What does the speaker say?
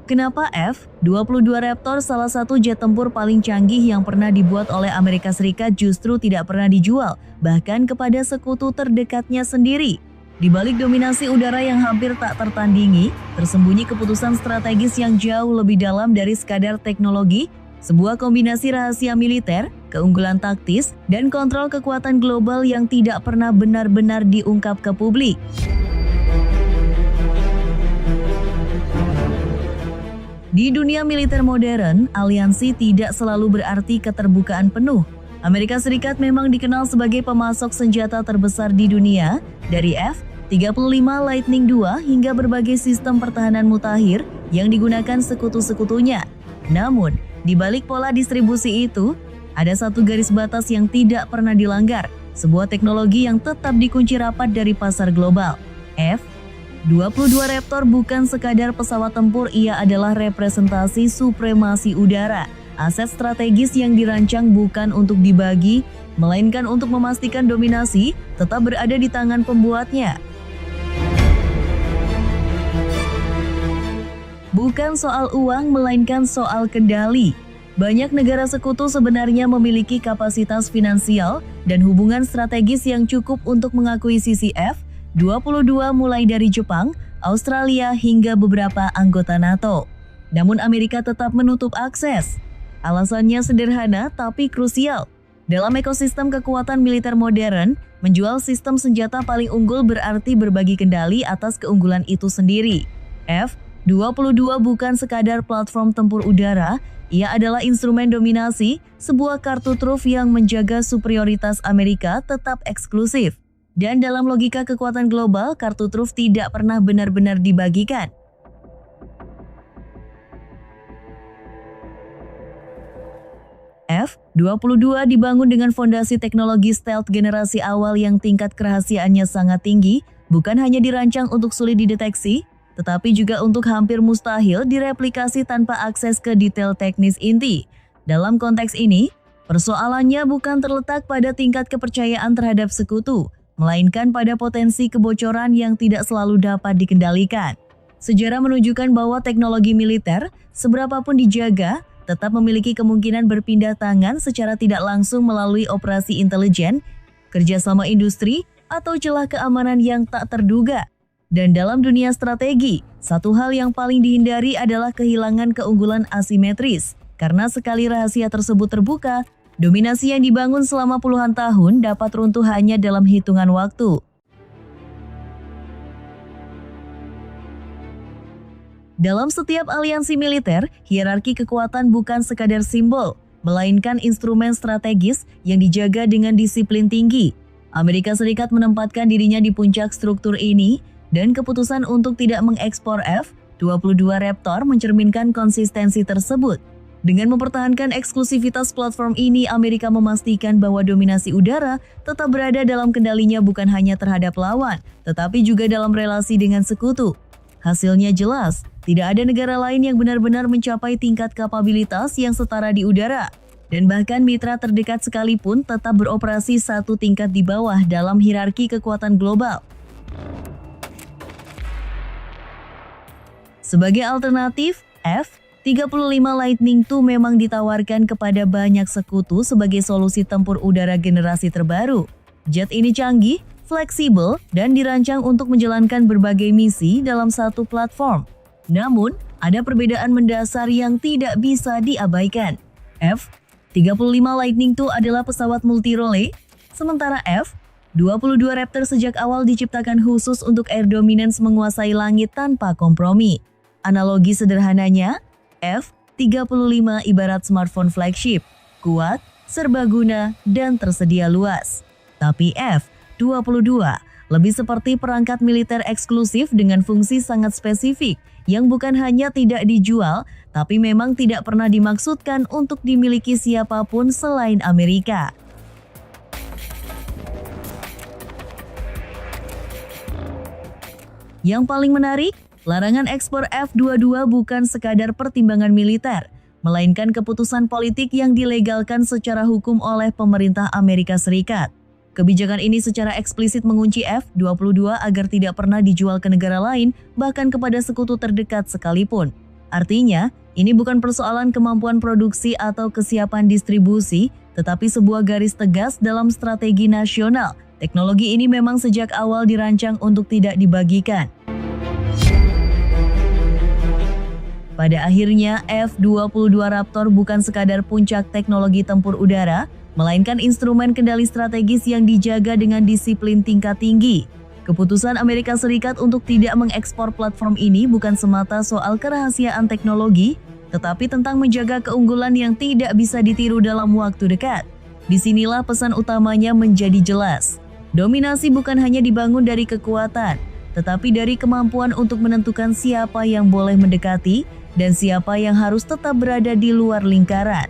Kenapa F-22 Raptor, salah satu jet tempur paling canggih yang pernah dibuat oleh Amerika Serikat, justru tidak pernah dijual, bahkan kepada sekutu terdekatnya sendiri? Di balik dominasi udara yang hampir tak tertandingi, tersembunyi keputusan strategis yang jauh lebih dalam dari sekadar teknologi, sebuah kombinasi rahasia militer, keunggulan taktis, dan kontrol kekuatan global yang tidak pernah benar-benar diungkap ke publik. Di dunia militer modern, aliansi tidak selalu berarti keterbukaan penuh. Amerika Serikat memang dikenal sebagai pemasok senjata terbesar di dunia, dari F-35 Lightning II hingga berbagai sistem pertahanan mutakhir yang digunakan sekutu-sekutunya. Namun, di balik pola distribusi itu, ada satu garis batas yang tidak pernah dilanggar, sebuah teknologi yang tetap dikunci rapat dari pasar global. F-22 Raptor bukan sekadar pesawat tempur, ia adalah representasi supremasi udara, aset strategis yang dirancang bukan untuk dibagi, melainkan untuk memastikan dominasi tetap berada di tangan pembuatnya. Bukan soal uang, melainkan soal kendali. Banyak negara sekutu sebenarnya memiliki kapasitas finansial dan hubungan strategis yang cukup untuk mengakuisisi F-22 mulai dari Jepang, Australia hingga beberapa anggota NATO. Namun Amerika tetap menutup akses. Alasannya sederhana tapi krusial. Dalam ekosistem kekuatan militer modern, menjual sistem senjata paling unggul berarti berbagi kendali atas keunggulan itu sendiri. F-22 bukan sekadar platform tempur udara, ia adalah instrumen dominasi, sebuah kartu truf yang menjaga superioritas Amerika tetap eksklusif. Dan dalam logika kekuatan global, kartu truf tidak pernah benar-benar dibagikan. F-22 dibangun dengan fondasi teknologi stealth generasi awal yang tingkat kerahasiaannya sangat tinggi, bukan hanya dirancang untuk sulit dideteksi, tetapi juga untuk hampir mustahil direplikasi tanpa akses ke detail teknis inti. Dalam konteks ini, persoalannya bukan terletak pada tingkat kepercayaan terhadap sekutu, melainkan pada potensi kebocoran yang tidak selalu dapat dikendalikan. Sejarah menunjukkan bahwa teknologi militer, seberapapun dijaga, tetap memiliki kemungkinan berpindah tangan secara tidak langsung melalui operasi intelijen, kerjasama industri, atau celah keamanan yang tak terduga. Dan dalam dunia strategi, satu hal yang paling dihindari adalah kehilangan keunggulan asimetris. Karena sekali rahasia tersebut terbuka, dominasi yang dibangun selama puluhan tahun dapat runtuh hanya dalam hitungan waktu. Dalam setiap aliansi militer, hierarki kekuatan bukan sekadar simbol, melainkan instrumen strategis yang dijaga dengan disiplin tinggi. Amerika Serikat menempatkan dirinya di puncak struktur ini, dan keputusan untuk tidak mengekspor F-22 Raptor mencerminkan konsistensi tersebut. Dengan mempertahankan eksklusivitas platform ini, Amerika memastikan bahwa dominasi udara tetap berada dalam kendalinya bukan hanya terhadap lawan, tetapi juga dalam relasi dengan sekutu. Hasilnya jelas, tidak ada negara lain yang benar-benar mencapai tingkat kapabilitas yang setara di udara. Dan bahkan mitra terdekat sekalipun tetap beroperasi satu tingkat di bawah dalam hierarki kekuatan global. Sebagai alternatif, F-35 Lightning II memang ditawarkan kepada banyak sekutu sebagai solusi tempur udara generasi terbaru. Jet ini canggih, fleksibel, dan dirancang untuk menjalankan berbagai misi dalam satu platform. Namun, ada perbedaan mendasar yang tidak bisa diabaikan. F-35 Lightning II adalah pesawat multi-role, sementara F-22 Raptor sejak awal diciptakan khusus untuk air dominance menguasai langit tanpa kompromi. Analogi sederhananya, F-35 ibarat smartphone flagship, kuat, serbaguna, dan tersedia luas. Tapi F-22 lebih seperti perangkat militer eksklusif dengan fungsi sangat spesifik yang bukan hanya tidak dijual, tapi memang tidak pernah dimaksudkan untuk dimiliki siapapun selain Amerika. Yang paling menarik, larangan ekspor F-22 bukan sekadar pertimbangan militer, melainkan keputusan politik yang dilegalkan secara hukum oleh pemerintah Amerika Serikat. Kebijakan ini secara eksplisit mengunci F-22 agar tidak pernah dijual ke negara lain, bahkan kepada sekutu terdekat sekalipun. Artinya, ini bukan persoalan kemampuan produksi atau kesiapan distribusi, tetapi sebuah garis tegas dalam strategi nasional. Teknologi ini memang sejak awal dirancang untuk tidak dibagikan. Pada akhirnya, F-22 Raptor bukan sekadar puncak teknologi tempur udara, melainkan instrumen kendali strategis yang dijaga dengan disiplin tingkat tinggi. Keputusan Amerika Serikat untuk tidak mengekspor platform ini bukan semata soal kerahasiaan teknologi, tetapi tentang menjaga keunggulan yang tidak bisa ditiru dalam waktu dekat. Disinilah pesan utamanya menjadi jelas. Dominasi bukan hanya dibangun dari kekuatan, tetapi dari kemampuan untuk menentukan siapa yang boleh mendekati dan siapa yang harus tetap berada di luar lingkaran.